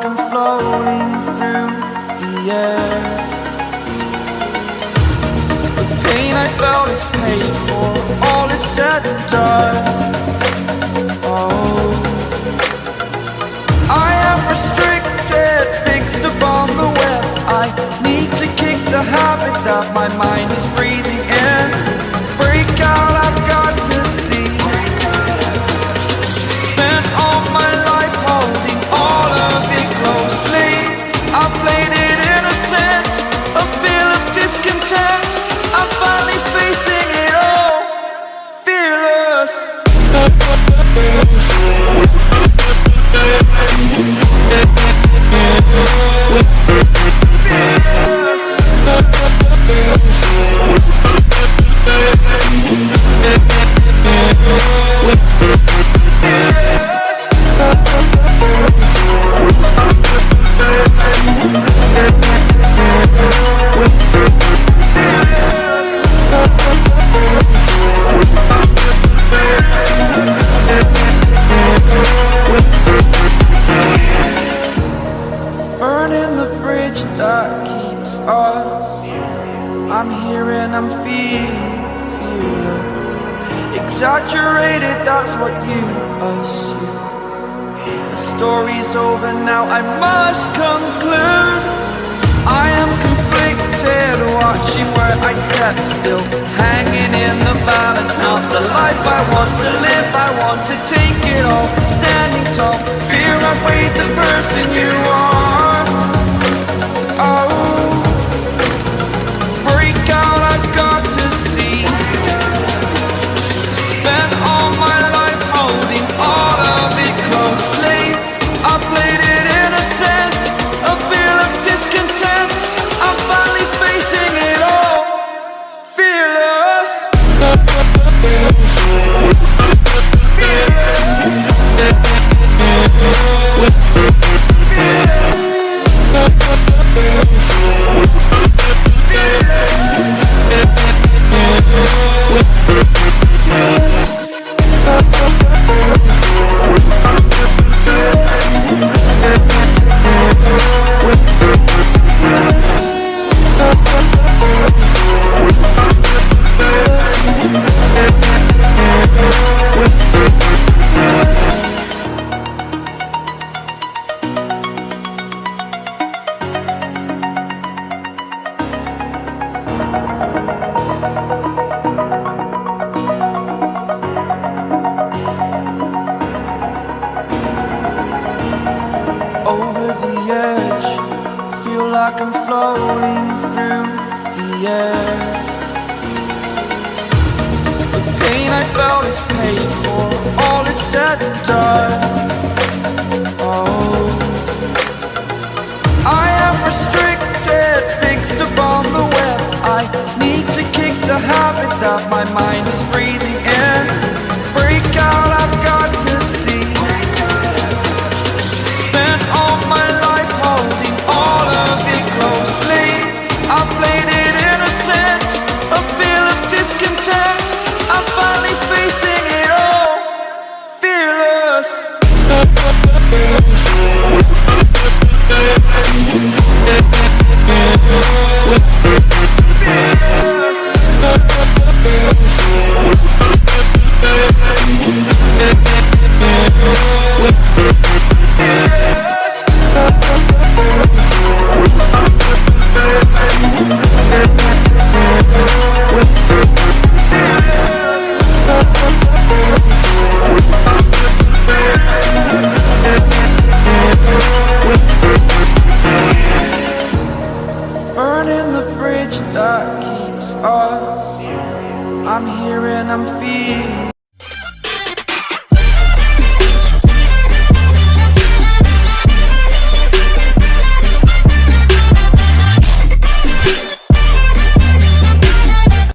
I'm floating through the air. The pain I felt is paid for, all is said and done. Oh, I am restricted, fixed upon the web. I need to kick the habit that my mind is breathing in. Break out, I've got to see. Spent all my life holding all of it closely. I played it innocent, a feel of discontent. I'm finally facing it all, fearless. Burning the bridge that keeps us. I'm here and I'm feeling fearless. Exaggerated, that's what you assume. The story's over now, I must conclude. I am conflicted, watching where I step still, hanging in the balance. Not the life I want to live, I want to take it all. Standing tall, fear I've weighed the person you are. Oh, break out, I've got to see. Spent all my life holding all of it closely. I played it innocent, a feel of discontent. I'm finally facing it all, fearless. Over the edge, feel like I'm floating through the air. The pain I felt is paid for, all is said and done. Oh, I am restricted, fixed upon the web. I need to kick the habit that my mind is breathing in. Break out, I've got to see. Spent all my life holding all of it closely. I played it innocent, a feel of discontent. I'm finally facing it all, fearless. Burning the bridge that keeps us. I'm here and I'm feeling